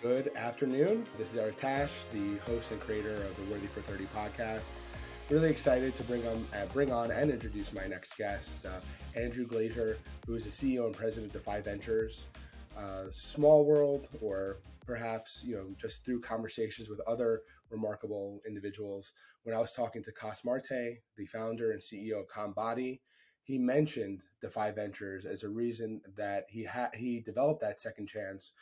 Good afternoon. This is Eric Tash, the host and creator of the Worthy for 30 podcast. Really excited to bring on and introduce my next guest, Andrew Glazier, who is the CEO and president of Defy Ventures. Small world, or perhaps just through conversations with other remarkable individuals. When I was talking to Cos Marte, the founder and CEO of Combody, he mentioned Defy Ventures as a reason that he developed that second chance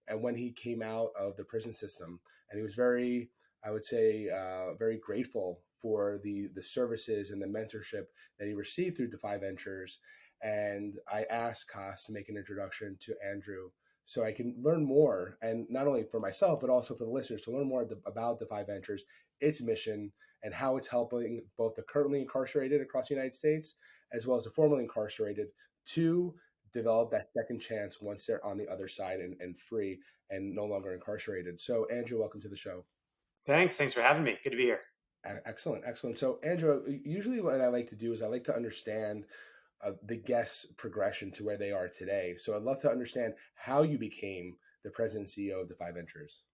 and when he came out of the prison system. And he was very, I would say, very grateful for the services and the mentorship that he received through Defy Ventures. And I asked Cos to make an introduction to Andrew so I can learn more, and not only for myself, but also for the listeners to learn more about Defy Ventures, its mission, and how it's helping both the currently incarcerated across the United States, as well as the formerly incarcerated, to develop that second chance once they're on the other side and free and no longer incarcerated. So, Andrew, welcome to the show. Thanks for having me. Good to be here. Excellent, excellent. So, Andrew, usually what I like to do is I like to understand the guest's progression to where they are today. So, I'd love to understand how you became the president and CEO of Defy Ventures.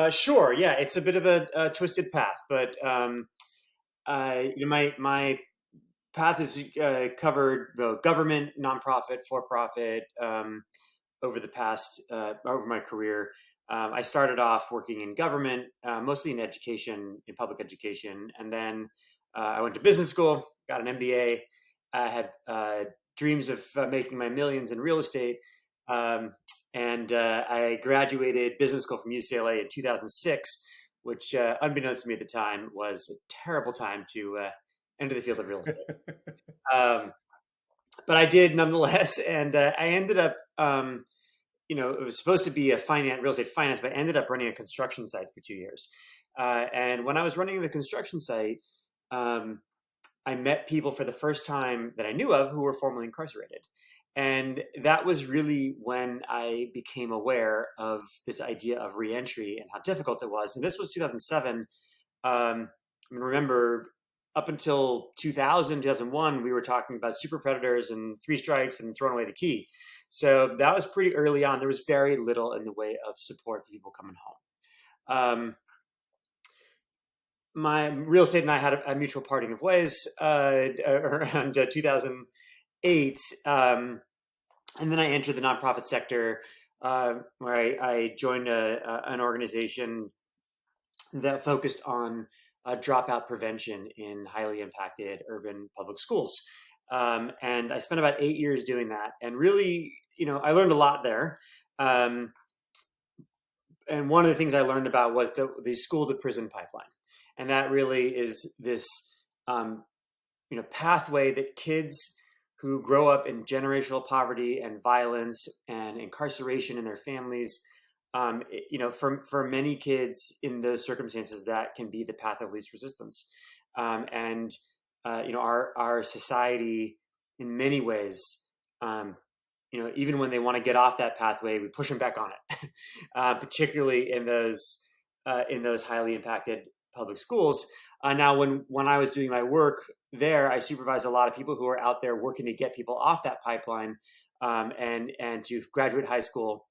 Sure. Yeah, it's a bit of a twisted path, but my path is covered government, nonprofit, for profit over the past over my career. I started off working in government, mostly in education, in public education, and then I went to business school, got an MBA. I had dreams of making my millions in real estate. And I graduated business school from UCLA in 2006, which, unbeknownst to me at the time, was a terrible time to enter the field of real estate. But I did nonetheless, and I ended up, it was supposed to be real estate finance, but I ended up running a construction site for 2 years. And when I was running the construction site, I met people for the first time that I knew of who were formerly incarcerated. And that was really when I became aware of this idea of reentry and how difficult it was. And this was 2007. Remember, up until 2000, 2001, we were talking about super predators and three strikes and throwing away the key. So that was pretty early on. There was very little in the way of support for people coming home. My real estate and I had a mutual parting of ways around 2008. And then I entered the nonprofit sector, where I joined an organization that focused on dropout prevention in highly impacted urban public schools. And I spent about 8 years doing that. And really, I learned a lot there. And one of the things I learned about was the school to prison pipeline. And that really is this, pathway that kids who grow up in generational poverty and violence and incarceration in their families, for many kids in those circumstances, that can be the path of least resistance. Our society, in many ways, even when they want to get off that pathway, we push them back on it, particularly in those highly impacted public schools. Now, when I was doing my work there, I supervised a lot of people who are out there working to get people off that pipeline and to graduate high school.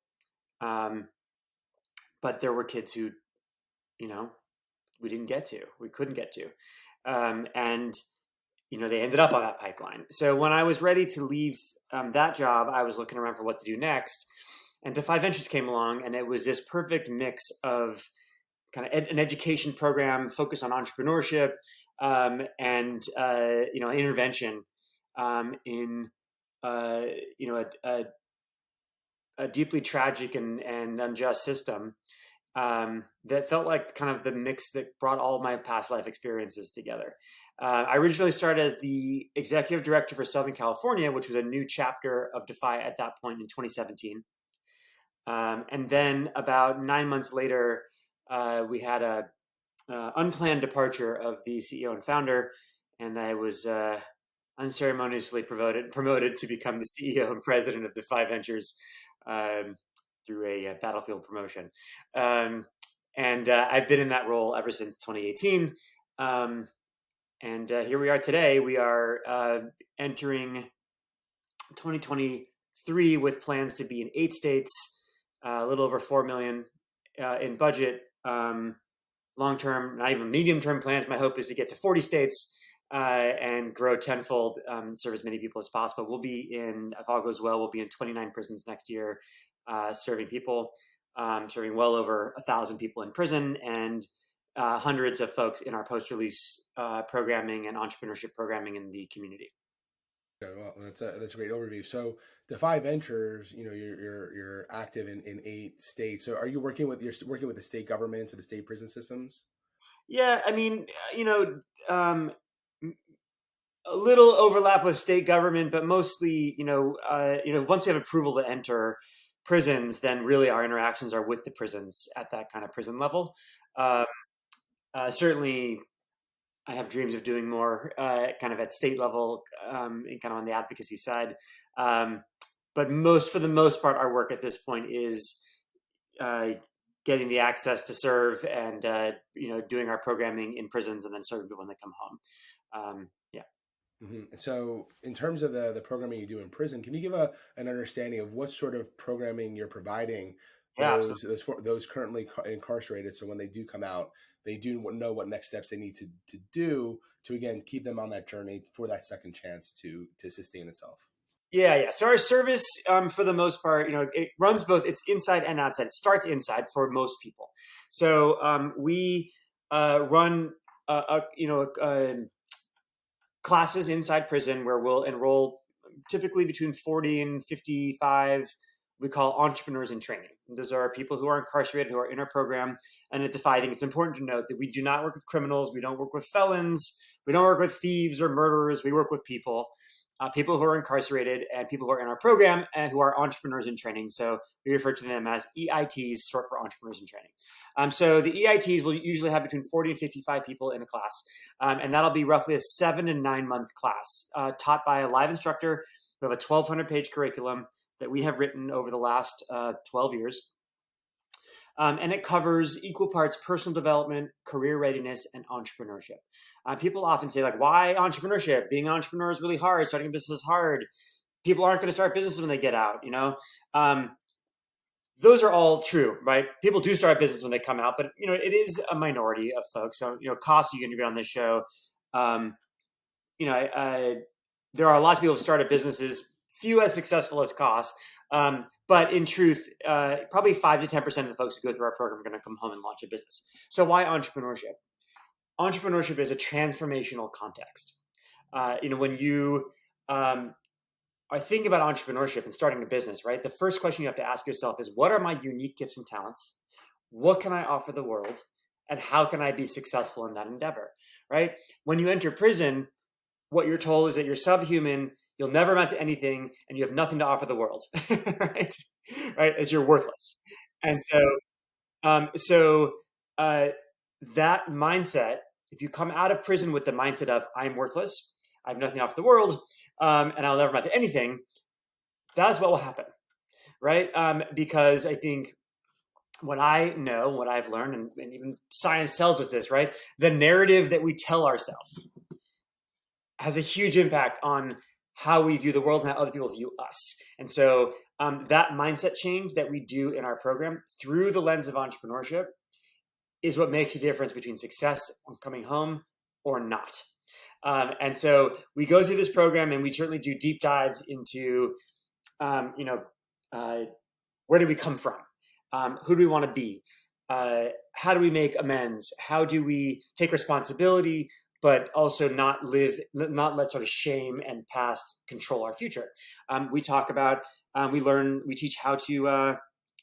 But there were kids who, we couldn't get to. And they ended up on that pipeline. So when I was ready to leave that job, I was looking around for what to do next. And Defy Ventures came along, and it was this perfect mix of kind of an education program focused on entrepreneurship and intervention in a deeply tragic and unjust system that felt like kind of the mix that brought all of my past life experiences together. I originally started as the executive director for Southern California, which was a new chapter of Defy at that point in 2017. And then about 9 months later, we had a unplanned departure of the CEO and founder, and I was unceremoniously promoted to become the CEO and president of Defy Ventures through a battlefield promotion. And I've been in that role ever since 2018. And here we are today. We are entering 2023 with plans to be in 8 states, a little over 4 million in budget. Long-term, not even medium-term plans. My hope is to get to 40 states and grow tenfold, serve as many people as possible. We'll be in, if all goes well, we'll be in 29 prisons next year, serving people, serving well over 1,000 people in prison, and hundreds of folks in our post-release programming and entrepreneurship programming in the community. Well, that's a great overview. So, Defy Ventures, you're active in 8 states. So, are you working with the state governments or the state prison systems? Yeah, I mean, a little overlap with state government, but mostly, once we have approval to enter prisons, then really our interactions are with the prisons at that kind of prison level. Uh, Certainly, I have dreams of doing more kind of at state level and kind of on the advocacy side. But for the most part, our work at this point is uh, getting the access to serve and doing our programming in prisons and then serving people when they come home. Yeah. So, in terms of the programming you do in prison, can you give an understanding of what sort of programming you're providing Yeah, absolutely. those currently incarcerated? So when they do come out, they do know what next steps they need to do to again keep them on that journey for that second chance to sustain itself. Yeah. So our service, for the most part, it runs both. It's inside and outside. It starts inside for most people. So we run, classes inside prison where we'll enroll typically between 40 and 55. We call entrepreneurs in training. Those are people who are incarcerated, who are in our program. And at Defy, I think it's important to note that we do not work with criminals. We don't work with felons. We don't work with thieves or murderers. We work with people. People who are incarcerated and people who are in our program and who are entrepreneurs in training. So we refer to them as EITs, short for entrepreneurs in training. So the EITs will usually have between 40 and 55 people in a class. And that'll be roughly a 7 to 9 month class taught by a live instructor. We have a 1,200 page curriculum that we have written over the last 12 years. And it covers equal parts personal development, career readiness, and entrepreneurship. People often say, like, why entrepreneurship? Being an entrepreneur is really hard. Starting a business is hard. People aren't going to start businesses when they get out, those are all true, right? People do start business when they come out, but, it is a minority of folks. So, Koss, you interviewed on this show, there are lots of people who started businesses, few as successful as Koss. But in truth, probably 5 to 10% of the folks who go through our program are going to come home and launch a business. So why entrepreneurship? Entrepreneurship is a transformational context. When you are thinking about entrepreneurship and starting a business, right? The first question you have to ask yourself is, what are my unique gifts and talents? What can I offer the world? And how can I be successful in that endeavor, right? When you enter prison, what you're told is that you're subhuman, you'll never amount to anything, and you have nothing to offer the world, right? Right? That you're worthless. And so that mindset, if you come out of prison with the mindset of I'm worthless, I have nothing to offer the world, and I'll never amount to anything, that's what will happen, right? Because I think what I know, what I've learned, and even science tells us this, right? The narrative that we tell ourselves has a huge impact on how we view the world and how other people view us. And so that mindset change that we do in our program through the lens of entrepreneurship is what makes a difference between success on coming home or not. And so we go through this program and we certainly do deep dives into, where do we come from? Who do we want to be? How do we make amends? How do we take responsibility, but also not let sort of shame and past control our future? We talk about, we teach how to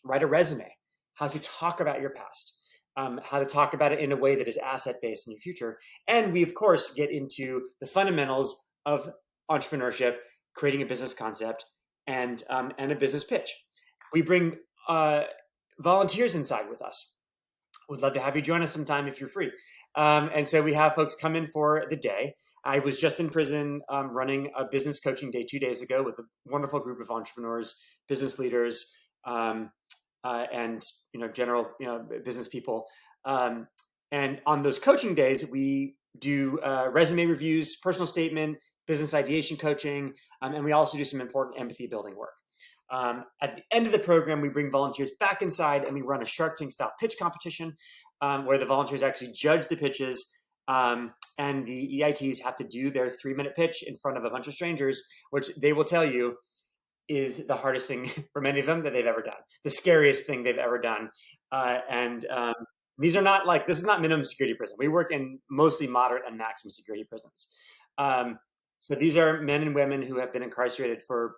write a resume, how to talk about your past, how to talk about it in a way that is asset-based in your future. And we, of course, get into the fundamentals of entrepreneurship, creating a business concept, and a business pitch. We bring volunteers inside with us. Would love to have you join us sometime if you're free. And so we have folks come in for the day. I was just in prison running a business coaching day 2 days ago with a wonderful group of entrepreneurs, business leaders, and general business people. And on those coaching days, we do resume reviews, personal statement, business ideation coaching, and we also do some important empathy building work. At the end of the program, we bring volunteers back inside and we run a Shark Tank style pitch competition where the volunteers actually judge the pitches. And the EITs have to do their 3-minute pitch in front of a bunch of strangers, which they will tell you is the hardest thing for many of them that they've ever done, the scariest thing they've ever done. These are not like, this is not minimum security prison. We work in mostly moderate and maximum security prisons. So these are men and women who have been incarcerated for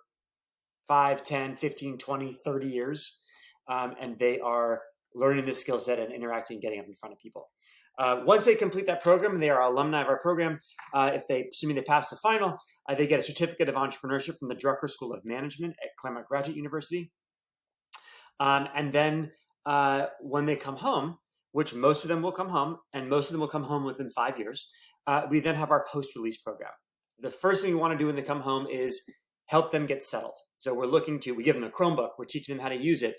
5, 10, 15, 20, 30 years. And they are learning this skill set and interacting, getting up in front of people. Once they complete that program, they are alumni of our program. Assuming they pass the final, they get a certificate of entrepreneurship from the Drucker School of Management at Claremont Graduate University. And then when they come home, which most of them will come home, and most of them will come home within 5 years, we then have our post-release program. The first thing we want to do when they come home is help them get settled. So we give them a Chromebook. We're teaching them how to use it.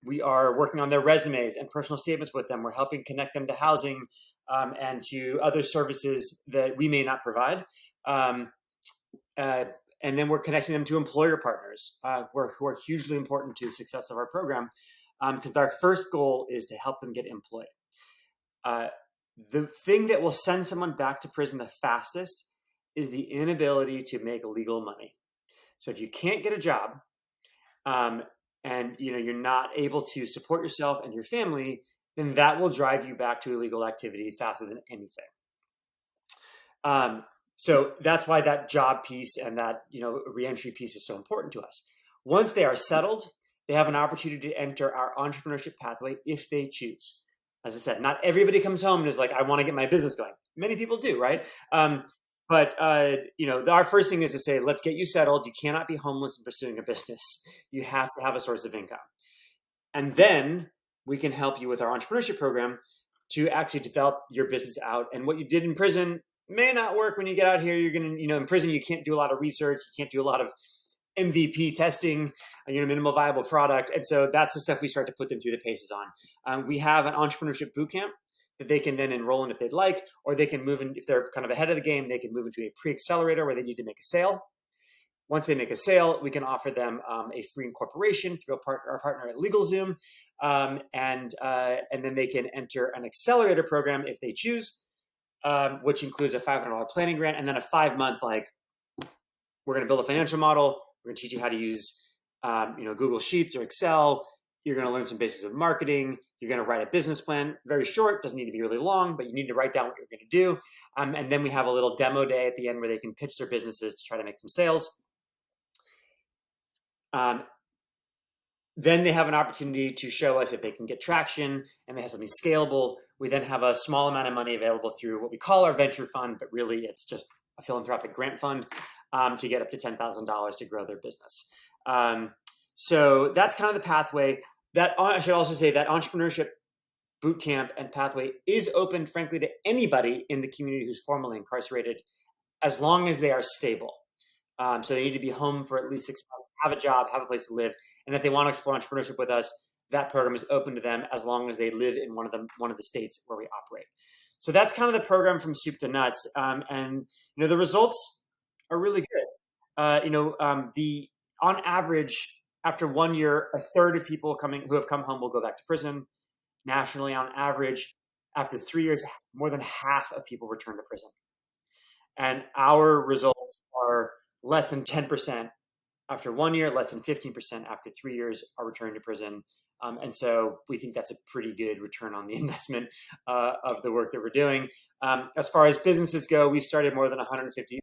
We are working on their resumes and personal statements with them. We're helping connect them to housing and to other services that we may not provide. And then we're connecting them to employer partners who are hugely important to the success of our program because our first goal is to help them get employed. The thing that will send someone back to prison the fastest is the inability to make legal money. So if you can't get a job and you're not able to support yourself and your family, then that will drive you back to illegal activity faster than anything. So that's why that job piece and that reentry piece is so important to us. Once they are settled, they have an opportunity to enter our entrepreneurship pathway if they choose. As I said, not everybody comes home and is like, I want to get my business going. Many people do, right? But our first thing is to say, let's get you settled. You cannot be homeless and pursuing a business. You have to have a source of income. And then we can help you with our entrepreneurship program to actually develop your business out. And what you did in prison may not work when you get out here. You're going to, in prison, you can't do a lot of research. You can't do a lot of MVP testing, minimal viable product. And so that's the stuff we start to put them through the paces on. We have an entrepreneurship bootcamp that they can then enroll in if they'd like, or they can move in, if they're kind of ahead of the game, they can move into a pre-accelerator where they need to make a sale. Once they make a sale, we can offer them a free incorporation through our partner at LegalZoom. And then they can enter an accelerator program if they choose, which includes a $500 planning grant and then a 5-month, we're going to build a financial model. We're going to teach you how to use, Google Sheets or Excel. You're going to learn some basics of marketing. You're going to write a business plan, very short, doesn't need to be really long, but you need to write down what you're going to do. And then we have a little demo day at the end where they can pitch their businesses to try to make some sales. Then they have an opportunity to show us if they can get traction and they have something scalable. We then have a small amount of money available through what we call our venture fund, but really it's just a philanthropic grant fund to get up to $10,000 to grow their business. So that's kind of the pathway. That I should also say that entrepreneurship bootcamp and pathway is open, frankly, to anybody in the community who's formerly incarcerated, as long as they are stable. So they need to be home for at least 6 months, have a job, have a place to live. And if they want to explore entrepreneurship with us, that program is open to them as long as they live in one of the states where we operate. So that's kind of the program from soup to nuts. And the results are really good. On average, after 1 year, a third of people who have come home will go back to prison. Nationally, on average, after 3 years, more than half of people return to prison. And our results are less than 10% after 1 year, less than 15% after 3 years are returning to prison. And so we think that's a pretty good return on the investment of the work that we're doing. As far as businesses go, we've started more than 150,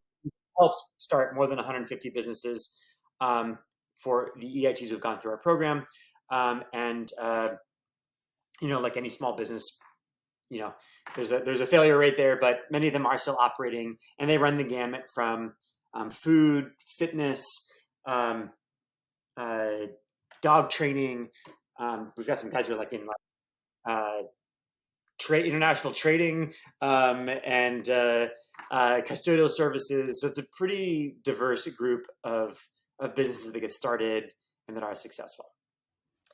helped start more than 150 businesses for the EITs who've gone through our program. Like any small business, there's a failure rate there, but many of them are still operating, and they run the gamut from food, fitness, dog training. We've got some guys who are like in international trading and custodial services. So it's a pretty diverse group of businesses that get started and that are successful.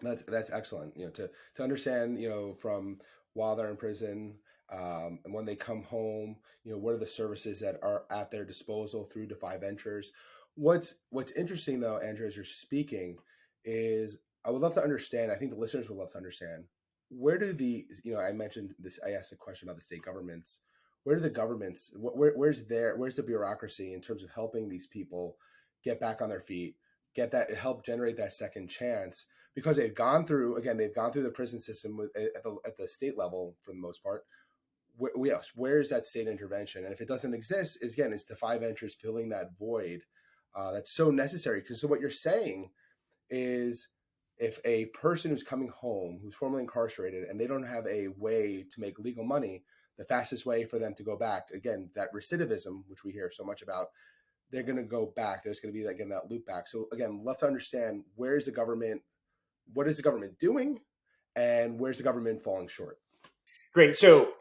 That's excellent. To understand, from while they're in prison and when they come home, what are the services that are at their disposal through Defy Ventures? What's interesting though, Andrew, as you're speaking, is I would love to understand. I think the listeners would love to understand where do the I mentioned this. I asked a question about the state governments. Where do the governments? Where's the bureaucracy in terms of helping these people get back on their feet, get that help generate that second chance? Because they've gone through the prison system at the state level for the most part. Yes, where is that state intervention? And if it doesn't exist, it's Defy Ventures filling that void that's so necessary. Because so what you're saying is, if a person who's coming home, who's formerly incarcerated, and they don't have a way to make legal money, the fastest way for them to go back, again, that recidivism, which we hear so much about, they're going to go back. There's going to be, again, that loop back. So again, love to understand, where is the government, what is the government doing, and where's the government falling short? Great. So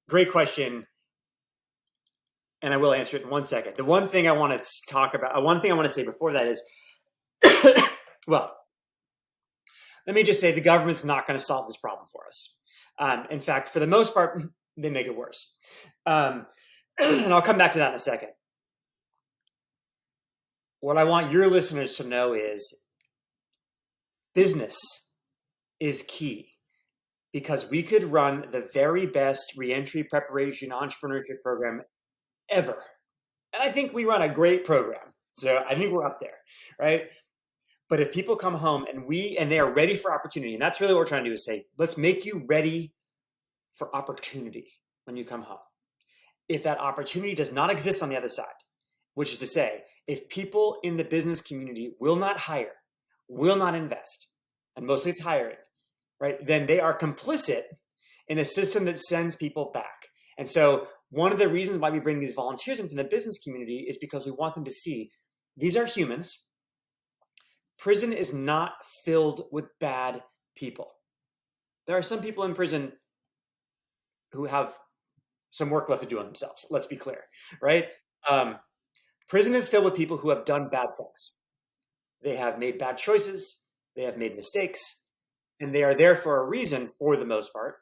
great question. And I will answer it in 1 second. The one thing I want to talk about, one thing I want to say before that is, well, let me just say the government's not going to solve this problem for us. In fact, for the most part, they make it worse. And I'll come back to that in a second. What I want your listeners to know is business is key, because we could run the very best reentry preparation entrepreneurship program ever. And I think we run a great program. So I think we're up there, right? But if people come home and they are ready for opportunity, and that's really what we're trying to do, is say, let's make you ready for opportunity when you come home. If that opportunity does not exist on the other side, which is to say, if people in the business community will not hire, will not invest, and mostly it's hiring, right? Then they are complicit in a system that sends people back. And so one of the reasons why we bring these volunteers in from the business community is because we want them to see these are humans. Prison is not filled with bad people. There are some people in prison who have some work left to do on themselves. Let's be clear, right? Prison is filled with people who have done bad things. They have made bad choices. They have made mistakes, and they are there for a reason, for the most part,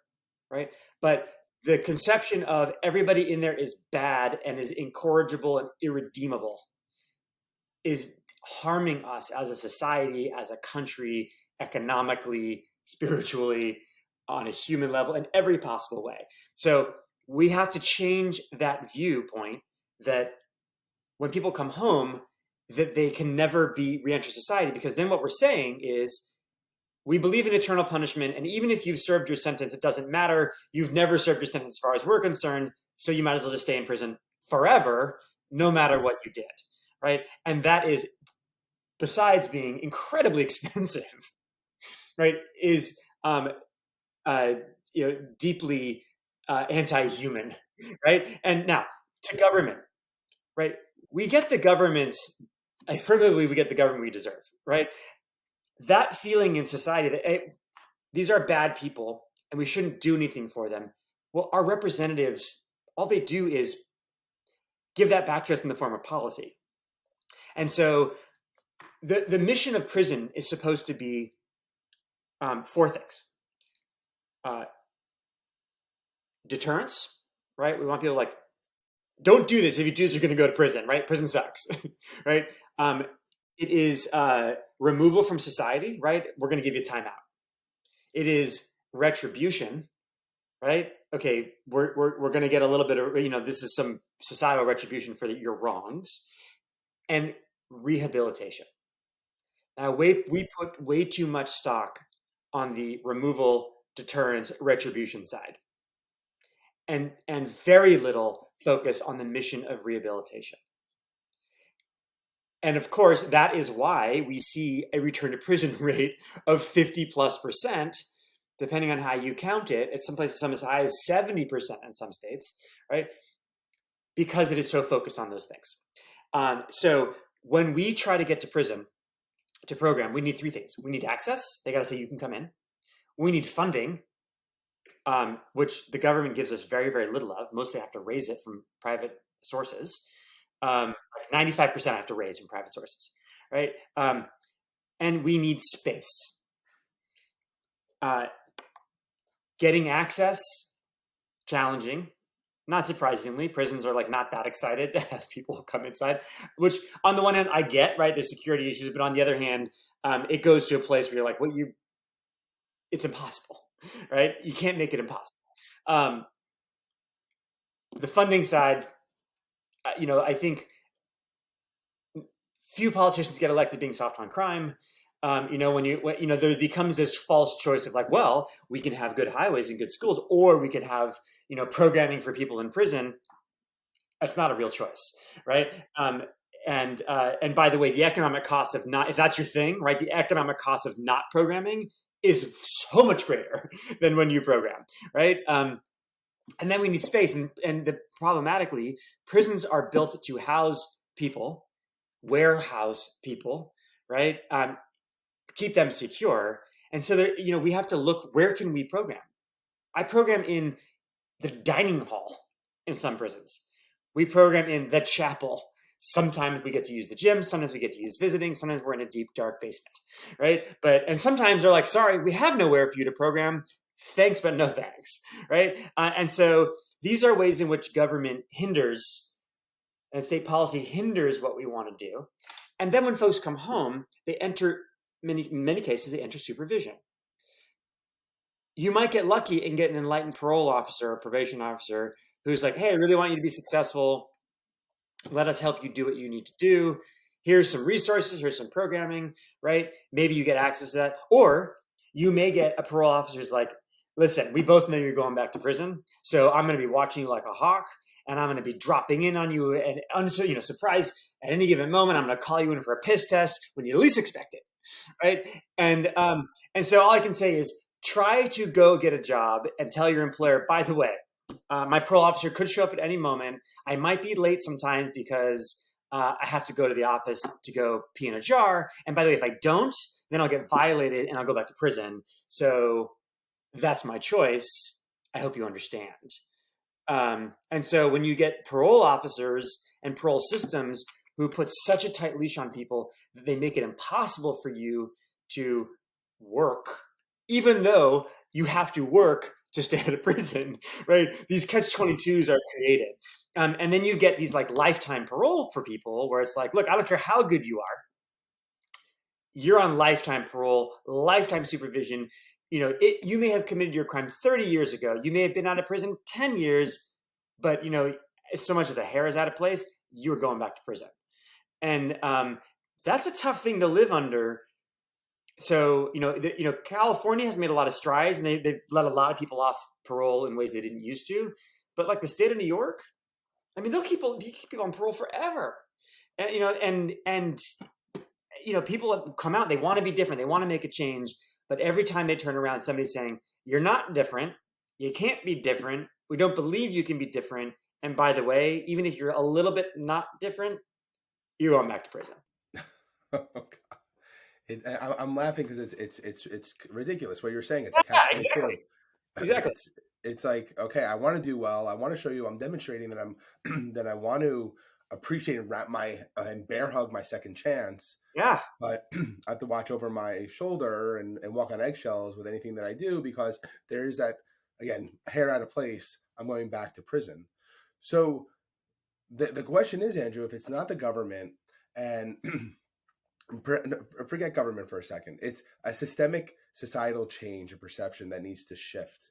right? But the conception of everybody in there is bad and is incorrigible and irredeemable is harming us as a society, as a country, economically, spiritually, on a human level, in every possible way. So we have to change that viewpoint that when people come home, that they can never be re-enter society, because then what we're saying is we believe in eternal punishment, and even if you've served your sentence, it doesn't matter. You've never served your sentence as far as we're concerned, so you might as well just stay in prison forever, no matter what you did, right? And that is, besides being incredibly expensive, right, is deeply anti-human, right? And now to government, right? We get the government's, I firmly believe we get the government we deserve, right? That feeling in society that, hey, these are bad people and we shouldn't do anything for them. Well, our representatives, all they do is give that back to us in the form of policy. And so the mission of prison is supposed to be 4 things. Deterrence, right? We want people like, don't do this. If you do this, you're going to go to prison, right? Prison sucks, right? It is removal from society, right? We're going to give you time out. It is retribution, right? Okay, we're going to get a little bit of, this is some societal retribution for your wrongs. And rehabilitation. Now, we put way too much stock on the removal, deterrence, retribution side, and very little focus on the mission of rehabilitation. And of course, that is why we see a return to prison rate of 50+%, depending on how you count it. At some places, some as high as 70% in some states, right? Because it is so focused on those things. So when we try to get to prison, to program, we need 3 things. We need access. They got to say you can come in. We need funding, which the government gives us very, very little of. Mostly have to raise it from private sources. 95% have to raise from private sources, right? And we need space. Getting access, challenging. Not surprisingly, prisons are like not that excited to have people come inside, which on the one hand I get, right? There's security issues, but on the other hand, it goes to a place where you're like, it's impossible, right? You can't make it impossible. Um, the funding side, I think few politicians get elected being soft on crime. There becomes this false choice of like, well, we can have good highways and good schools, or we can have, programming for people in prison. That's not a real choice, right? And by the way, the economic cost of not, if that's your thing, right? The economic cost of not programming is so much greater than when you program, right? And then we need space, and problematically, prisons are built to house people, warehouse people, right? Keep them secure. And so there, we have to look, where can we program? I program in the dining hall in some prisons. We program in the chapel. Sometimes we get to use the gym. Sometimes we get to use visiting. Sometimes we're in a deep, dark basement, right? And sometimes they're like, sorry, we have nowhere for you to program. Thanks, but no thanks, right? And so these are ways in which government hinders and state policy hinders what we want to do. And then when folks come home, they enter, many cases, they enter supervision. You might get lucky and get an enlightened parole officer or probation officer who's like, hey, I really want you to be successful. Let us help you do what you need to do. Here's some resources. Here's some programming, right? Maybe you get access to that. Or you may get a parole officer who's like, listen, we both know you're going back to prison, so I'm going to be watching you like a hawk, and I'm going to be dropping in on you and surprise at any given moment. I'm going to call you in for a piss test when you least expect it, right? And so all I can say is try to go get a job and tell your employer, by the way, my parole officer could show up at any moment. I might be late sometimes because I have to go to the office to go pee in a jar. And by the way, if I don't, then I'll get violated and I'll go back to prison. So that's my choice. I hope you understand. And so when you get parole officers and parole systems who put such a tight leash on people that they make it impossible for you to work, even though you have to work to stay out of prison, right? These catch-22s are created. And then you get these like lifetime parole for people where it's like, look, I don't care how good you are. You're on lifetime parole, lifetime supervision. You may have committed your crime 30 years ago. You may have been out of prison 10 years, but so much as a hair is out of place, you're going back to prison. And that's a tough thing to live under. So, California has made a lot of strides, and they've let a lot of people off parole in ways they didn't used to. But like the state of New York, I mean, they'll keep people on parole forever. And people come out, they want to be different. They want to make a change. But every time they turn around, somebody's saying, you're not different. You can't be different. We don't believe you can be different. And by the way, even if you're a little bit not different, you're going back to prison. Oh, God. I'm laughing because it's ridiculous what you're saying. It's a catch-22. Exactly. It's like, okay, I want to do well. I want to show you. I'm demonstrating that I'm that I want to appreciate and wrap my and bear hug my second chance. Yeah. But I have to watch over my shoulder and walk on eggshells with anything that I do because there's that, again, hair out of place. I'm going back to prison. So the question is, Andrew, if it's not the government, and forget government for a second, it's a systemic societal change and perception that needs to shift.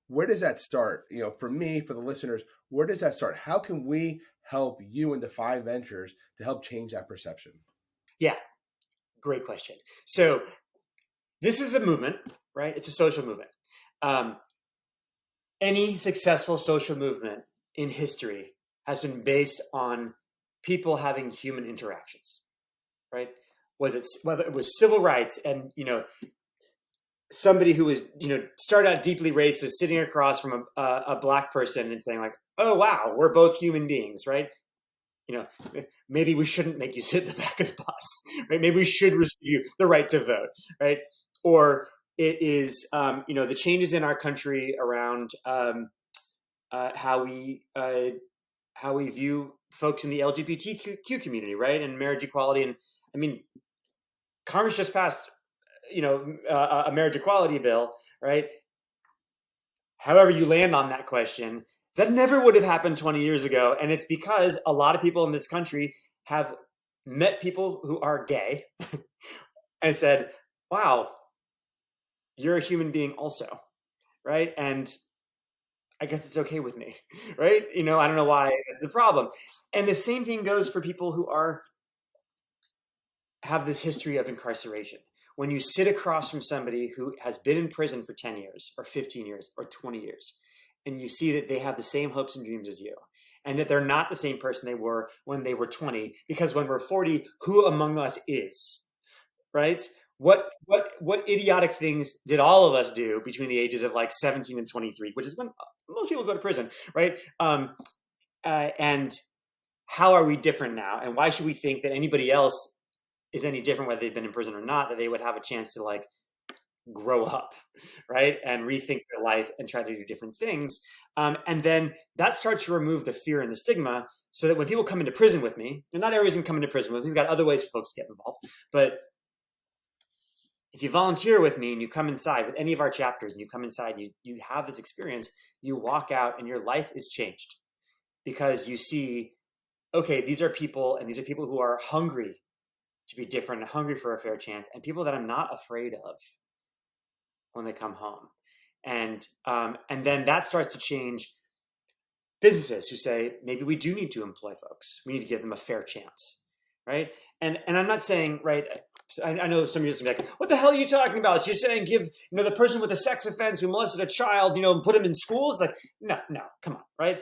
Where does that start? For me, for the listeners, where does that start? How can we help you and Defy Ventures to help change that perception? Yeah, great question. So this is a movement, right? It's a social movement. Any successful social movement in history has been based on people having human interactions, right? Whether it was civil rights and, somebody who was, started out deeply racist, sitting across from a black person and saying like, oh, wow, we're both human beings, right? Maybe we shouldn't make you sit in the back of the bus, right? Maybe we should reserve you the right to vote, right? Or it is, the changes in our country around how we view folks in the LGBTQ community, right? And marriage equality. And I mean, Congress just passed, a marriage equality bill, right? However you land on that question, That never would have happened 20 years ago. And it's because a lot of people in this country have met people who are gay and said, wow, you're a human being also, right? And I guess it's okay with me, right? I don't know why it's a problem. And the same thing goes for people who have this history of incarceration. When you sit across from somebody who has been in prison for 10 years or 15 years or 20 years, and you see that they have the same hopes and dreams as you, and that they're not the same person they were when they were 20, because when we're 40, who among us is, right? What idiotic things did all of us do between the ages of like 17 and 23, which is when most people go to prison, right? And how are we different now? And why should we think that anybody else is any different, whether they've been in prison or not, that they would have a chance to like grow up, right? And rethink their life and try to do different things. And then that starts to remove the fear and the stigma, so that when people come into prison with me, and not everybody's gonna come into prison with me, we've got other ways for folks to get involved, but if you volunteer with me and you come inside with any of our chapters and you come inside, you have this experience, you walk out and your life is changed, because you see, okay, these are people, and these are people who are hungry to be different and hungry for a fair chance, and people that I'm not afraid of when they come home. And then that starts to change businesses who say, maybe we do need to employ folks. We need to give them a fair chance, right? And I'm not saying, right, I know some of you are going to be like, what the hell are you talking about? So you're saying give, the person with a sex offense who molested a child, put him in school? It's like, no, come on, right?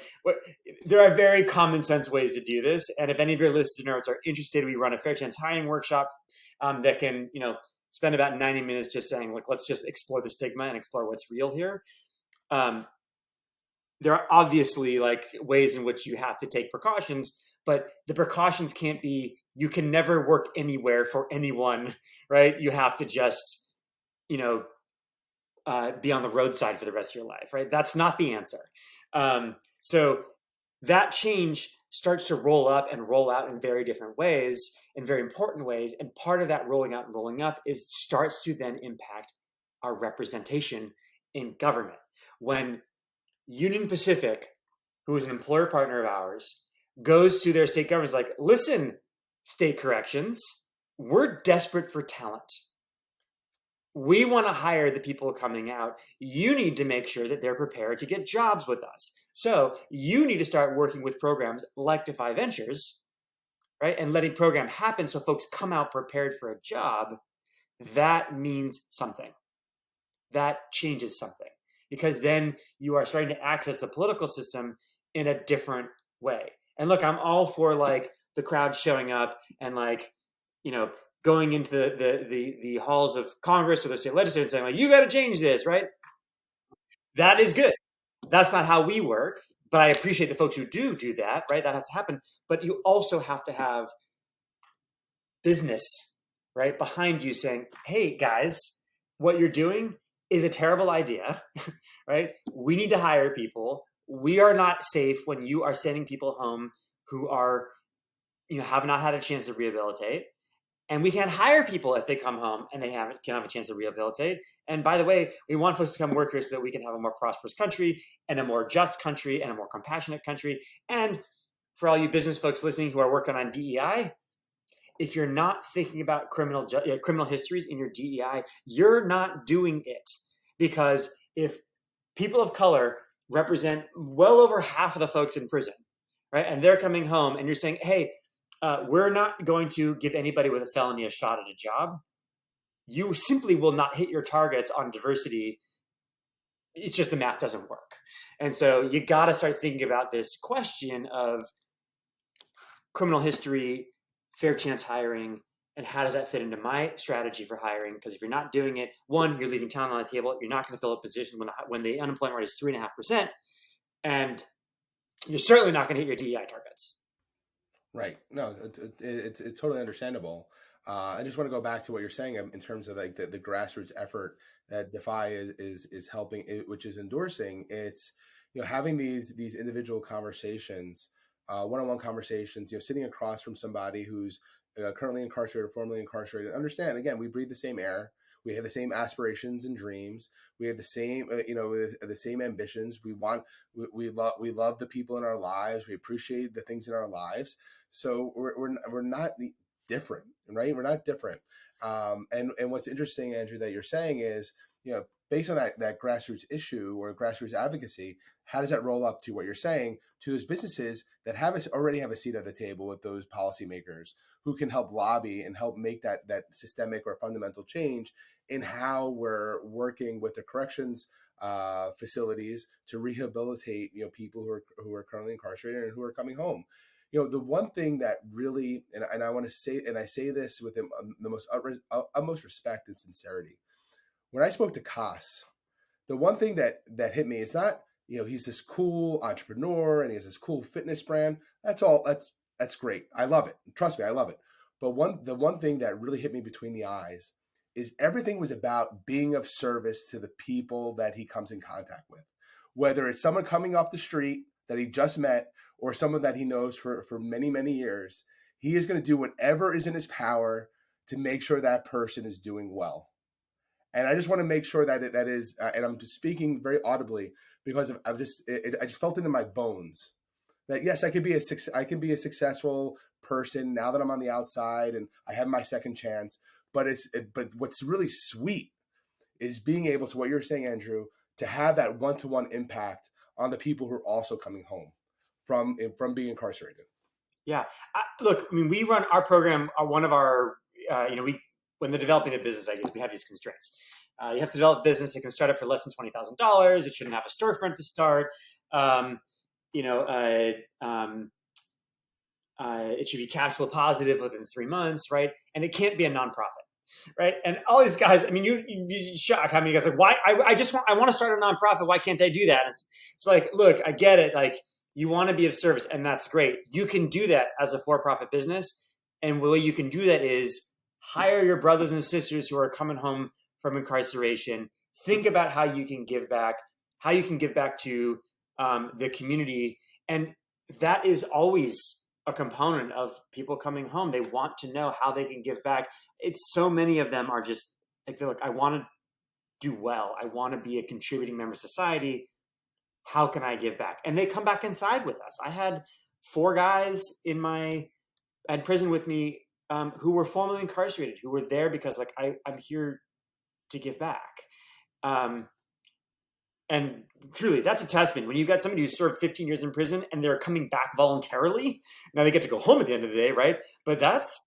There are very common sense ways to do this. And if any of your listeners are interested, we run a fair chance hiring workshop that can, spend about 90 minutes just saying, like, let's just explore the stigma and explore what's real here. There are obviously like ways in which you have to take precautions, but the precautions can't be, you can never work anywhere for anyone, right? You have to just, be on the roadside for the rest of your life, right? That's not the answer. So that change starts to roll up and roll out in very different ways, in very important ways. And part of that rolling out and rolling up starts to then impact our representation in government. When Union Pacific, who is an employer partner of ours, goes to their state governments like, listen, state corrections, we're desperate for talent. We want to hire the people coming out. You need to make sure that they're prepared to get jobs with us. So you need to start working with programs like Defy Ventures, right? And letting program happen so folks come out prepared for a job. That means something. That changes something, because then you are starting to access the political system in a different way. And look, I'm all for like the crowd showing up and like, going into the halls of Congress or the state legislature and saying, like, you got to change this, right? That is good. That's not how we work, but I appreciate the folks who do that, right? That has to happen. But you also have to have business, right, behind you saying, hey, guys, what you're doing is a terrible idea, right? We need to hire people. We are not safe when you are sending people home who are, have not had a chance to rehabilitate. And we can't hire people if they come home and they can have a chance to rehabilitate. And by the way, we want folks to come work here so that we can have a more prosperous country and a more just country and a more compassionate country. And for all you business folks listening who are working on DEI, if you're not thinking about criminal histories in your DEI, you're not doing it. Because if people of color represent well over half of the folks in prison, right, and they're coming home and you're saying, hey, we're not going to give anybody with a felony a shot at a job, you simply will not hit your targets on diversity. It's just the math doesn't work. And so you got to start thinking about this question of criminal history, fair chance hiring, and how does that fit into my strategy for hiring? Because if you're not doing it, one, you're leaving talent on the table. You're not going to fill a position when the unemployment rate is 3.5%, and you're certainly not going to hit your DEI targets. Right. No, it's totally understandable. I just want to go back to what you're saying in terms of like the grassroots effort that Defy is helping, which is endorsing. It's having these individual conversations, one-on-one conversations. Sitting across from somebody who's currently incarcerated, formerly incarcerated. Understand, again, we breathe the same air. We have the same aspirations and dreams. We have the same, the same ambitions. We love the people in our lives. We appreciate the things in our lives. So we're not different, right? We're not different. And what's interesting, Andrew, that you're saying is, based on that grassroots issue or grassroots advocacy, how does that roll up to what you're saying to those businesses that already have a seat at the table with those policymakers who can help lobby and help make that systemic or fundamental change in how we're working with the corrections facilities to rehabilitate people who are currently incarcerated and who are coming home. The one thing that really, and I want to say, and I say this with the most utmost respect and sincerity, when I spoke to Kas, the one thing that hit me is not, he's this cool entrepreneur and he has this cool fitness brand. That's all. That's great. I love it. Trust me, I love it. But the one thing that really hit me between the eyes is everything was about being of service to the people that he comes in contact with, whether it's someone coming off the street that he just met or someone that he knows for many, many years. He is going to do whatever is in his power to make sure that person is doing well. And I just want to make sure that that is, and I'm just speaking very audibly because I just felt it in my bones that yes, I can be a successful person now that I'm on the outside and I have my second chance. But what's really sweet is being able to, what you're saying, Andrew, to have that one-to-one impact on the people who are also coming home from being incarcerated. Yeah. Look, I mean, we run our program, one of our, when they're developing the business ideas, we have these constraints. You have to develop a business that can start up for less than $20,000. It shouldn't have a storefront to start. It should be cash flow positive within 3 months, right? And it can't be a nonprofit, right? And all these guys, I mean, you'd be shocked how many guys are like, why? I want to start a nonprofit. Why can't I do that? It's like, look, I get it. Like, you want to be of service, and that's great. You can do that as a for-profit business. And the way you can do that is hire your brothers and sisters who are coming home from incarceration. Think about how you can give back, to the community. And that is always a component of people coming home. They want to know how they can give back. It's so many of them are just like, they're like, I want to do well. I want to be a contributing member of society. How can I give back? And they come back inside with us. I had 4 guys in prison with me who were formerly incarcerated, who were there because like, I'm here to give back. And truly, that's a testament. When you've got somebody who served 15 years in prison and they're coming back voluntarily, now they get to go home at the end of the day, right? But that's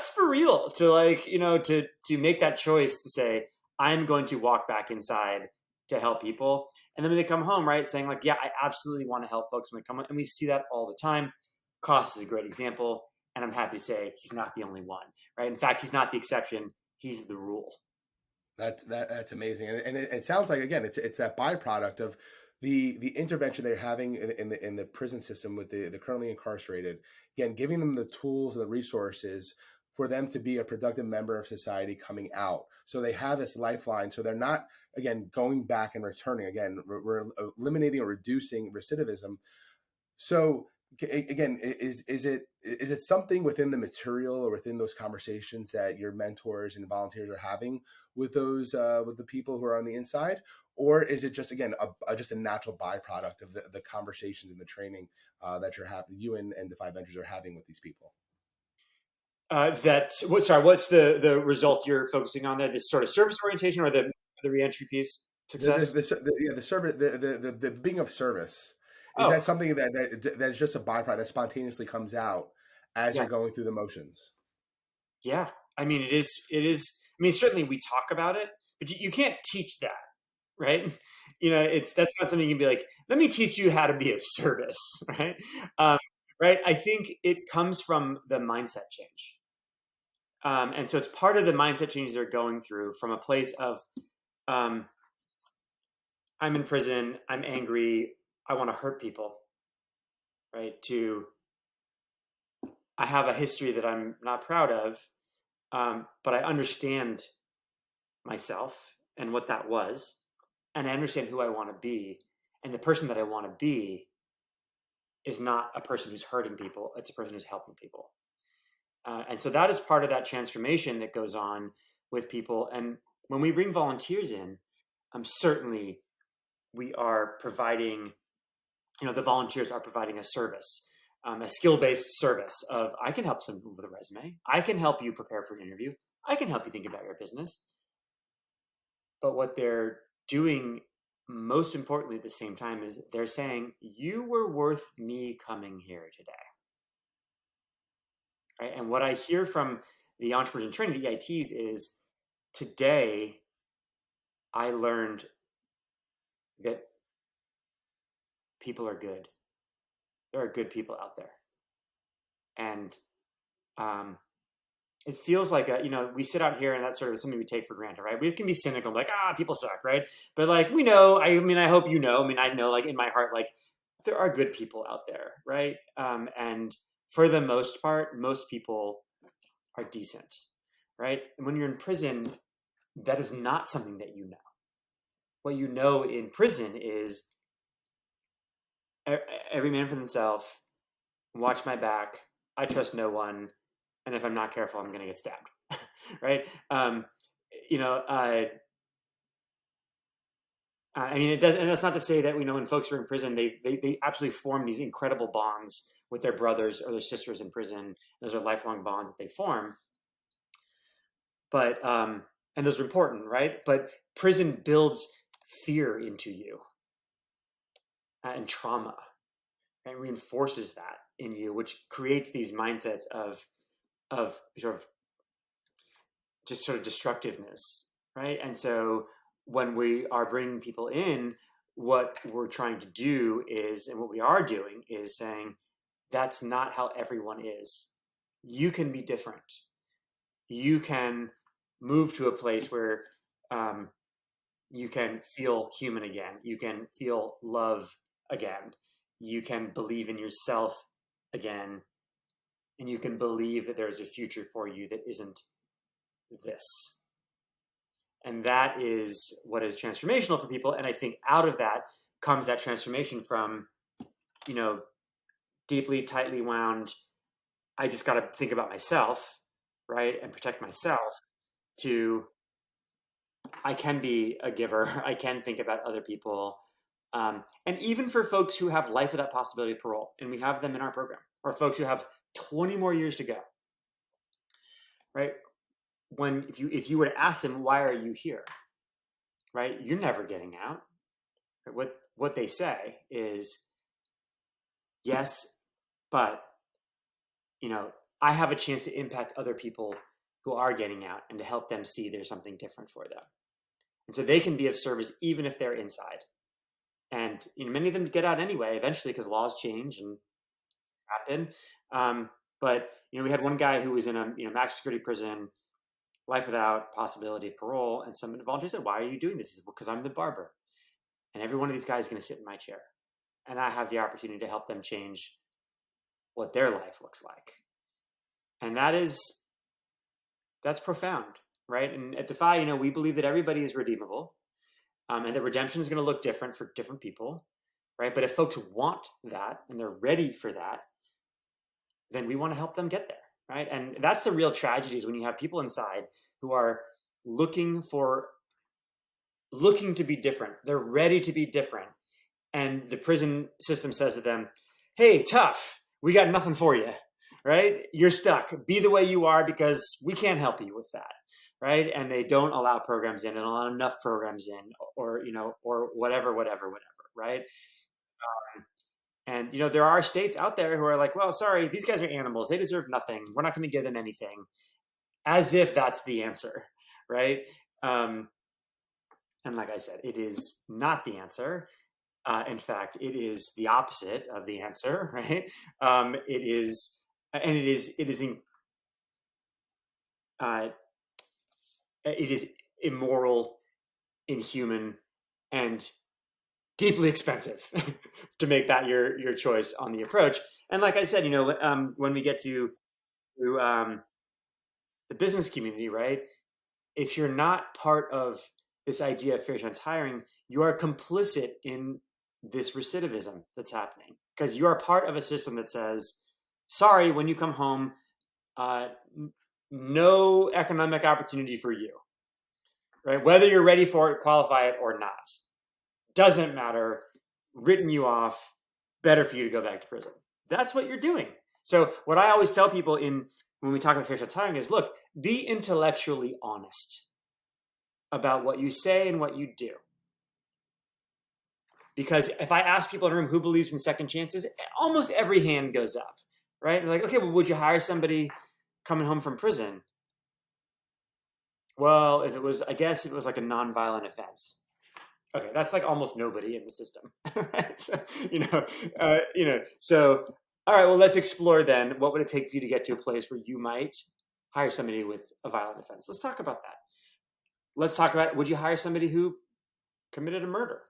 for real, to like, to make that choice to say, I'm going to walk back inside to help people. And then when they come home, right, saying like, yeah, I absolutely want to help folks when they come home. And we see that all the time. Cost is a great example. And I'm happy to say he's not the only one, right? In fact, he's not the exception. He's the rule. That's amazing. And it sounds like, again, it's that byproduct of the intervention they're having in the prison system with the currently incarcerated, again, giving them the tools and the resources for them to be a productive member of society coming out. So they have this lifeline. So they're not, again, going back and returning. Again, we're eliminating or reducing recidivism. So again, is it something within the material or within those conversations that your mentors and volunteers are having with those with the people who are on the inside, or is it just, again, just a natural byproduct of the conversations and the training that you and Defy Ventures are having with these people? What's the result you're focusing on there? This sort of service orientation or the reentry piece success? The service, the being of service. Is Oh, that something that is just a byproduct that spontaneously comes out as yeah, you're going through the motions? yeah. I mean, it is. I mean, certainly we talk about it, but you can't teach that, right? That's not something you can be like, let me teach you how to be of service, right? Um, right. I think it comes from the mindset change. And so it's part of the mindset change they're going through from a place of, I'm in prison, I'm angry, I want to hurt people, right? To, I have a history that I'm not proud of, but I understand myself and what that was, and I understand who I want to be. And the person that I want to be is not a person who's hurting people, it's a person who's helping people. And so that is part of that transformation that goes on with people. And when we bring volunteers in, certainly we are providing, the volunteers are providing a service, a skill-based service of, I can help someone with a resume. I can help you prepare for an interview. I can help you think about your business. But what they're doing most importantly at the same time is they're saying, you were worth me coming here today. Right? And what I hear from the entrepreneurs in training, the EITs, is today I learned that people are good. There are good people out there. And it feels like we sit out here and that's sort of something we take for granted, right? We can be cynical, like, people suck, right? But like, we know, I hope you know, I know, like, in my heart, like, there are good people out there, right? And for the most part, most people are decent, right? And when you're in prison, that is not something that you know. What you know in prison is every man for himself, watch my back, I trust no one, and if I'm not careful, I'm going to get stabbed, right? I mean, it does, and that's not to say that when folks are in prison, they absolutely form these incredible bonds with their brothers or their sisters in prison. Those are lifelong bonds that they form. But and those are important, right? But prison builds fear into you and trauma, and reinforces that in you, which creates these mindsets of sort of destructiveness, right? And so when we are bringing people in, what we're trying to do is, and what we are doing is saying, that's not how everyone is. You can be different. You can move to a place where you can feel human again. You can feel love again. You can believe in yourself again. And you can believe that there's a future for you that isn't this. And that is what is transformational for people. And I think out of that comes that transformation from, deeply, tightly wound, I just got to think about myself, right, and protect myself, to I can be a giver. I can think about other people. And even for folks who have life without possibility of parole, and we have them in our program, or folks who have 20 more years to go, right? If you were to ask them, why are you here? Right? You're never getting out. What they say is, yes, but I have a chance to impact other people who are getting out and to help them see there's something different for them. And so they can be of service even if they're inside. And many of them get out anyway, eventually, because laws change and happen. But we had one guy who was in a max security prison, life without possibility of parole, and some volunteer said, "Why are you doing this?" He said, "Because I'm the barber, and every one of these guys is going to sit in my chair, and I have the opportunity to help them change what their life looks like." And that's profound, right? And at Defy, we believe that everybody is redeemable, and that redemption is going to look different for different people, right? But if folks want that and they're ready for that, then we want to help them get there, right? And that's the real tragedy, is when you have people inside who are looking to be different. They're ready to be different. And the prison system says to them, "Hey, tough, we got nothing for you, right? You're stuck. Be the way you are, because we can't help you with that," right? And they don't allow programs in, and don't allow enough programs in, or whatever, right? And there are states out there who are like, "Well, sorry, these guys are animals. They deserve nothing. We're not going to give them anything," as if that's the answer, right? And like I said, it is not the answer. In fact, it is the opposite of the answer, right? It is immoral, inhuman, and deeply expensive to make that your choice on the approach. And like I said, when we get to the business community, right? If you're not part of this idea of fair chance hiring, you are complicit in this recidivism that's happening, because you are part of a system that says, sorry, when you come home, no economic opportunity for you, right? Whether you're ready for it, qualify it or not, doesn't matter. Written you off. Better for you to go back to prison. That's what you're doing. So what I always tell people when we talk about fair shot hiring is, look, be intellectually honest about what you say and what you do. Because if I ask people in a room who believes in second chances, almost every hand goes up, right? And like, okay, well, would you hire somebody coming home from prison? Well, I guess it was like a nonviolent offense. Okay, that's like almost nobody in the system, right? So, so all right, well, let's explore then. What would it take for you to get to a place where you might hire somebody with a violent offense? Let's talk about that. Let's talk about, would you hire somebody who committed a murder,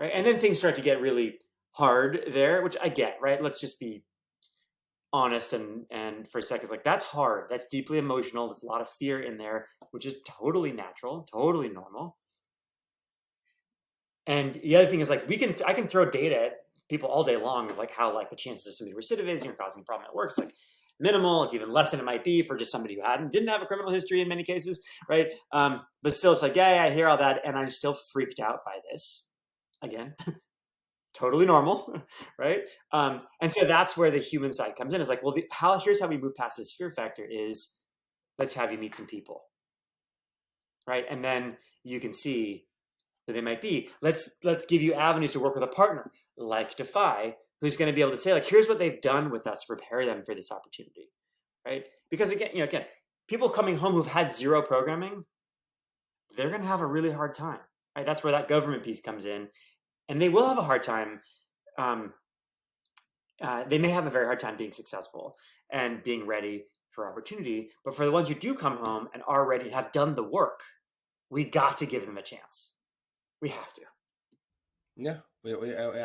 right? And then things start to get really hard there, which I get, right? Let's just be honest and for a second, like, that's hard. That's deeply emotional. There's a lot of fear in there, which is totally natural, totally normal. And the other thing is, like, I can throw data at people all day long of like how like the chances of somebody recidivism or causing a problem at work is like minimal. It's even less than it might be for just somebody who didn't have a criminal history in many cases, right? But still, it's like, yeah, I hear all that, and I'm still freaked out by this. Again, totally normal, right? And so that's where the human side comes in. It's like, well, here's how we move past this fear factor is, let's have you meet some people, right? And then you can see who they might be. Let's give you avenues to work with a partner like Defy, who's going to be able to say, like, here's what they've done with us to prepare them for this opportunity, right? Because again, people coming home who've had zero programming, they're going to have a really hard time, right? That's where that government piece comes in, and they will have a hard time. They may have a very hard time being successful and being ready for opportunity. But for the ones who do come home and are ready, have done the work, we got to give them a chance. We have to. Yeah,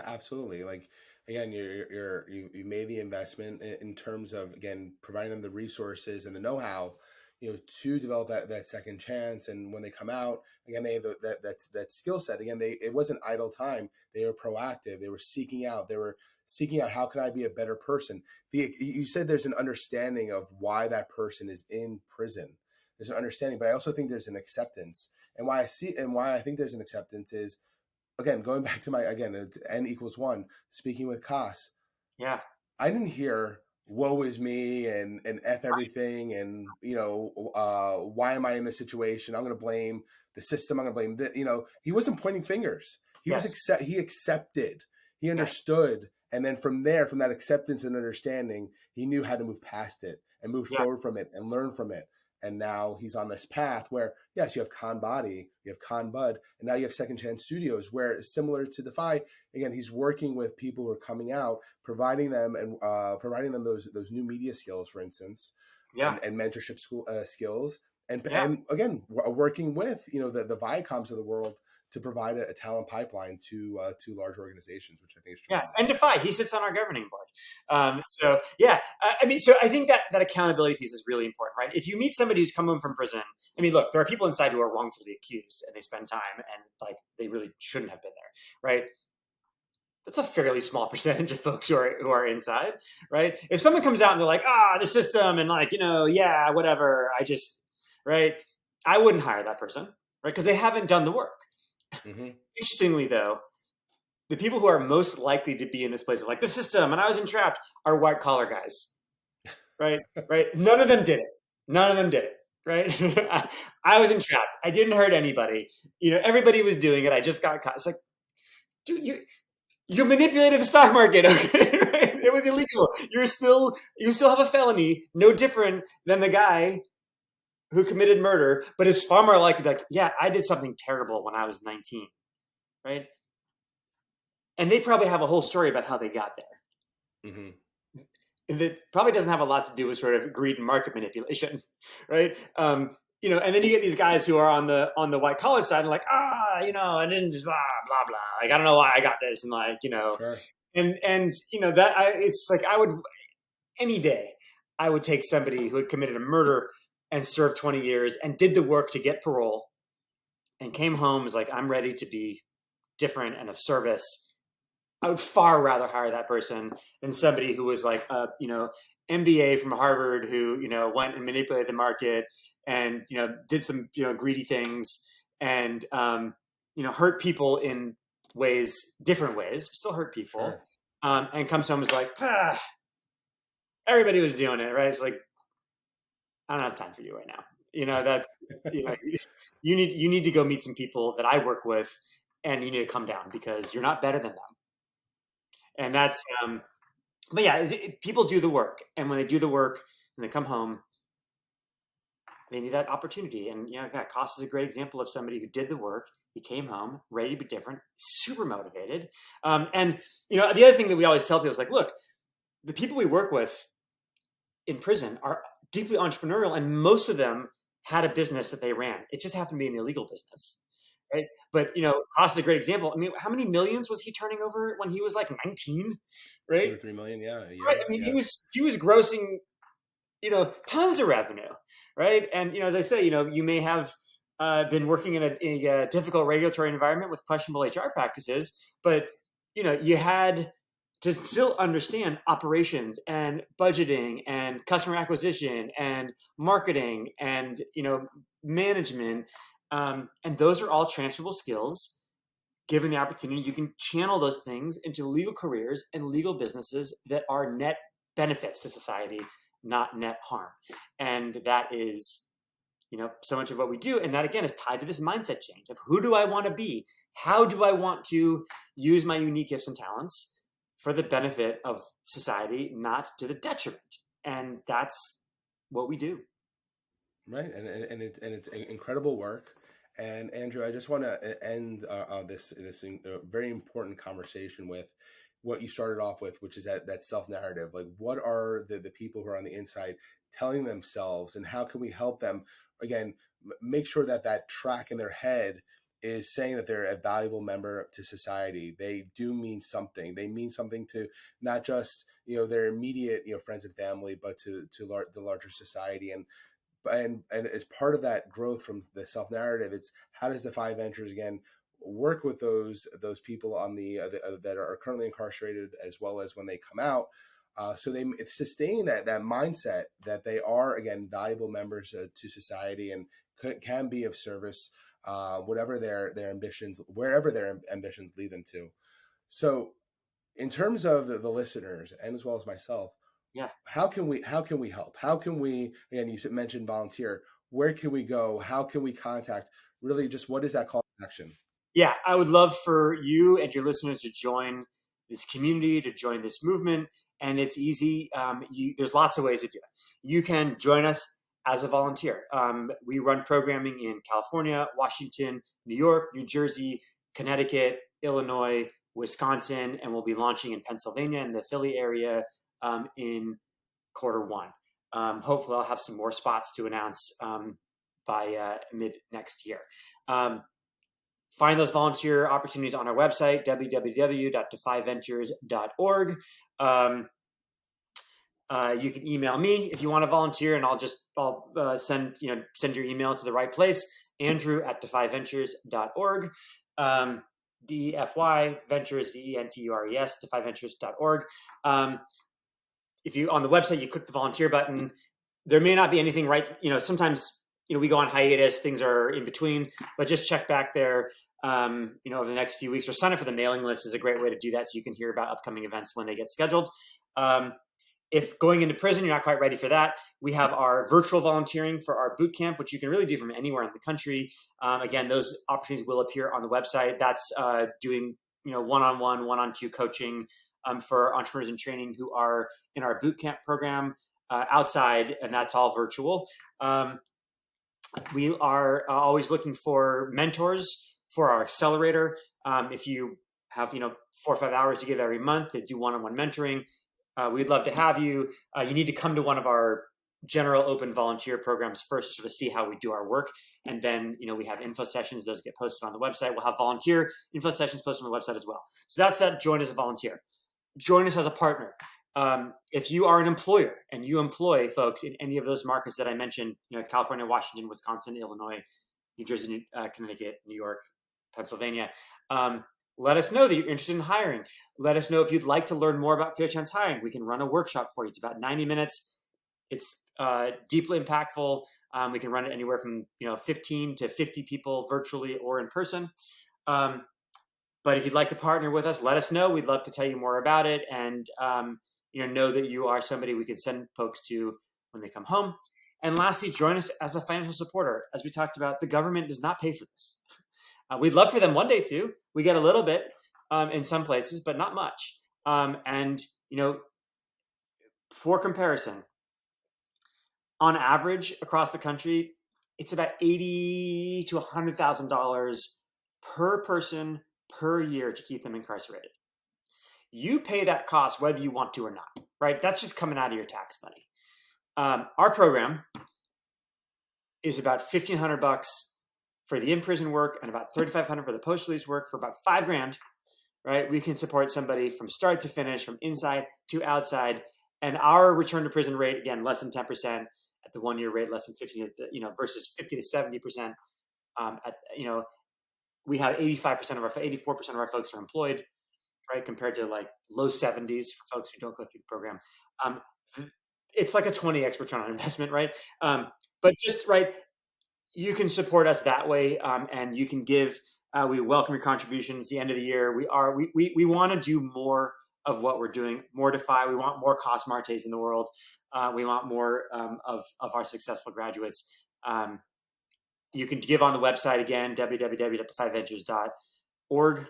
absolutely. Like, again, you made the investment in terms of, again, providing them the resources and the know-how, to develop that second chance. And when they come out, again, they have that skill set. Again, it wasn't idle time. They were proactive. They were seeking out. How can I be a better person? You said there's an understanding of why that person is in prison. There's an understanding, but I also think there's an acceptance. And why I think there's an acceptance is, again, going back to it's N=1, speaking with Kas. Yeah. I didn't hear woe is me and F everything and, why am I in this situation? I'm going to blame the system. I'm going to blame he wasn't pointing fingers. He accepted, he understood. And then from that acceptance and understanding, he knew how to move past it and move forward from it and learn from it. And now he's on this path where, yes, you have Khan Body, you have Khan Bud, and now you have Second Chance Studios, where, similar to Defy, again, he's working with people who are coming out, providing them those new media skills, for instance, and mentorship skills, and again, working with the Viacoms of the world to provide a talent pipeline to large organizations, which I think is tremendous. And Defy, he sits on our governing board. So I think that accountability piece is really important, right? If you meet somebody who's come home from prison, I mean, look, there are people inside who are wrongfully accused and they spend time and like they really shouldn't have been there, right? That's a fairly small percentage of folks who are inside, right? If someone comes out and they're like, the system and like, whatever, right? I wouldn't hire that person, right? Because they haven't done the work. Mm-hmm. Interestingly, though, the people who are most likely to be in this place of like the system and I was entrapped are white collar guys, right? Right? None of them did it, right? I was entrapped. I didn't hurt anybody. Everybody was doing it. I just got caught. It's like, dude, you manipulated the stock market. Okay, right? It was illegal. You still have a felony, no different than the guy who committed murder, but is far more likely to be like, yeah, I did something terrible when I was 19, right? And they probably have a whole story about how they got there. Mm-hmm. That probably doesn't have a lot to do with sort of greed and market manipulation, right? And then you get these guys who are on the white collar side and like, I didn't just blah blah blah. Like, I don't know why I got this, and like, sure. and it's like I would any day I would take somebody who had committed a murder and served 20 years and did the work to get parole and came home was like, I'm ready to be different and of service. I would far rather hire that person than somebody who was like a, MBA from Harvard who, went and manipulated the market and, did some, greedy things and hurt people in different ways, still hurt people, Sure. and comes home is like, everybody was doing it, right? It's like, I don't have time for you right now. That's you know, you need to go meet some people that I work with, and you need to come down because you're not better than them. And that's, but yeah, people do the work, and when they do the work and they come home, they need that opportunity. And Cost is a great example of somebody who did the work. He came home ready to be different, super motivated. And the other thing that we always tell people is like, look, the people we work with in prison are deeply entrepreneurial, and most of them had a business that they ran. It just happened to be an illegal business, right? But Cost is a great example. I mean, how many millions was he turning over when he was like 19, Two right? or 3 million, yeah, a Right. year. I mean, Yeah. he was grossing tons of revenue, right? And as I say, you may have been working in a difficult regulatory environment with questionable HR practices, but you had to still understand operations and budgeting and customer acquisition and marketing and management, and those are all transferable skills. Given the opportunity, you can channel those things into legal careers and legal businesses that are net benefits to society, not net harm. And that is, so much of what we do. And that again is tied to this mindset change of who do I want to be? How do I want to use my unique gifts and talents for the benefit of society, not to the detriment? And that's what we do. Right, and it's incredible work. And Andrew, I just want to end this very important conversation with what you started off with, which is that self narrative. Like, what are the people who are on the inside telling themselves, and how can we help them again make sure that that track in their head is saying that they're a valuable member to society. They do mean something. They mean something to not just their immediate friends and family, but to the larger society. And as part of that growth from the self narrative, it's how does Defy Ventures again work with those people on that are currently incarcerated as well as when they come out, so they sustain that mindset that they are again valuable members to society and can be of service, whatever their ambitions, wherever their ambitions lead them to. So in terms of the listeners and as well as myself, Yeah. how can we help? How can we, again, you mentioned volunteer, where can we go? How can we contact? Really, just what is that call to action? Yeah, I would love for you and your listeners to join this community, to join this movement. And it's easy. There's lots of ways to do it. You can join us as a volunteer. We run programming in California, Washington, New York, New Jersey, Connecticut, Illinois, Wisconsin, and we'll be launching in Pennsylvania in the Philly area in quarter 1. Hopefully, I'll have some more spots to announce by mid next year. Find those volunteer opportunities on our website, www.defyventures.org. You can email me if you want to volunteer, and I'll send your email to the right place, andrew@defyventures.org. DEFY Ventures, VENTURES, defyventures.org. If you on the website, you click the volunteer button. There may not be anything right. Sometimes we go on hiatus, things are in between, but just check back there. Over the next few weeks, or sign up for the mailing list is a great way to do that, so you can hear about upcoming events when they get scheduled. If going into prison, you're not quite ready for that, we have our virtual volunteering for our boot camp, which you can really do from anywhere in the country. Again, those opportunities will appear on the website. That's doing one-on-one, one-on-two coaching for entrepreneurs in training who are in our boot camp program outside, and that's all virtual. We are always looking for mentors for our accelerator. If you have 4 or 5 hours to give every month to do one-on-one mentoring, we'd love to have you. You need to come to one of our general open volunteer programs first to sort of see how we do our work. And then, we have info sessions. Those get posted on the website. We'll have volunteer info sessions posted on the website as well. So that's that. Join as a volunteer. Join us as a partner. If you are an employer and you employ folks in any of those markets that I mentioned, California, Washington, Wisconsin, Illinois, New Jersey, Connecticut, New York, Pennsylvania, let us know that you're interested in hiring. Let us know if you'd like to learn more about Fair Chance Hiring. We can run a workshop for you. It's about 90 minutes. It's deeply impactful. We can run it anywhere from 15 to 50 people virtually or in person. But if you'd like to partner with us, let us know. We'd love to tell you more about it, and know that you are somebody we can send folks to when they come home. And lastly, join us as a financial supporter. As we talked about, the government does not pay for this. We'd love for them one day to. We get a little bit in some places, but not much. And for comparison, on average across the country, it's about $80,000 to $100,000 per person per year to keep them incarcerated. You pay that cost whether you want to or not, right? That's just coming out of your tax money. Our program is about $1,500 for the in-prison work and about $3,500 for the post-release work. For about $5,000, right? We can support somebody from start to finish, from inside to outside. And our return to prison rate, again, less than 10%. At the 1 year rate, less than 50, versus 50 to 70%. We have 84% of our folks are employed, right? Compared to like low 70s for folks who don't go through the program. It's like a 20x return on investment, right? But just right, you can support us that way, and you can give. We welcome your contributions. At the end of the year, we want to do more of what we're doing, more Defy. We want more Cos Martes in the world. We want more of our successful graduates. You can give on the website again, www.defyventures.org,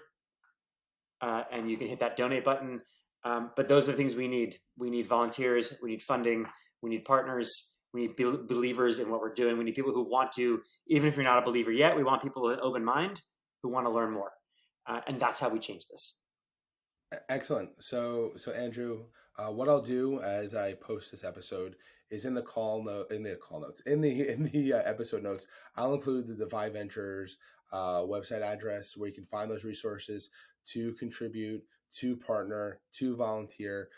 and you can hit that donate button. But those are the things we need. We need volunteers. We need funding. We need partners. We need believers in what we're doing. We need people who want to, even if you're not a believer yet, we want people with an open mind who want to learn more. And that's how we change this. Excellent. So Andrew, what I'll do as I post this episode is in the episode notes, I'll include the Defy Ventures website address where you can find those resources to contribute, to partner, to volunteer,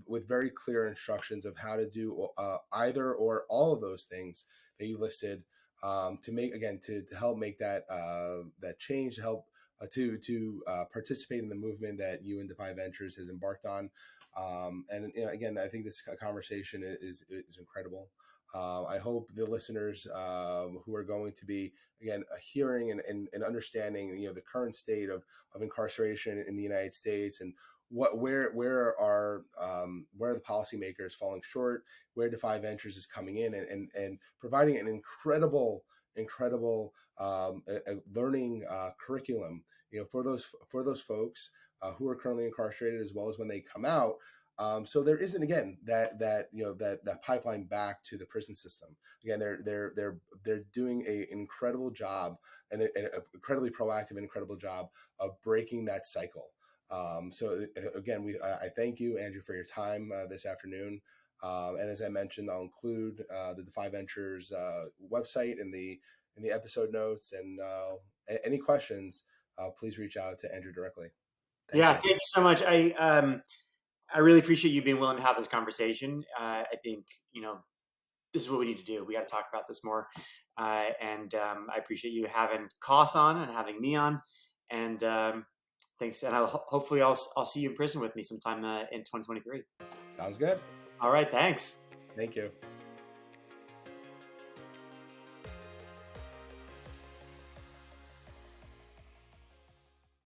with very clear instructions of how to do either or all of those things that you listed, to make, again, to help make that change, to help to participate in the movement that you and Defy Ventures has embarked on. And again, I think this conversation is incredible. I hope the listeners who are going to be, again, hearing and understanding the current state of incarceration in the United States, and where are the policymakers falling short, where Defy Ventures is coming in and providing an incredible learning curriculum, for those folks who are currently incarcerated, as well as when they come out. So there isn't, again, that pipeline back to the prison system. Again, they're doing an incredible job, and an incredibly proactive and incredible job of breaking that cycle. So again, I thank you, Andrew, for your time this afternoon. And as I mentioned, I'll include the Defy Ventures website in the episode notes. And any questions, please reach out to Andrew directly. Thank you so much. I really appreciate you being willing to have this conversation. I think this is what we need to do. We got to talk about this more. And I appreciate you having Cos on and having me on. And thanks. And hopefully I'll see you in prison with me sometime in 2023. Sounds good. All right. Thanks. Thank you.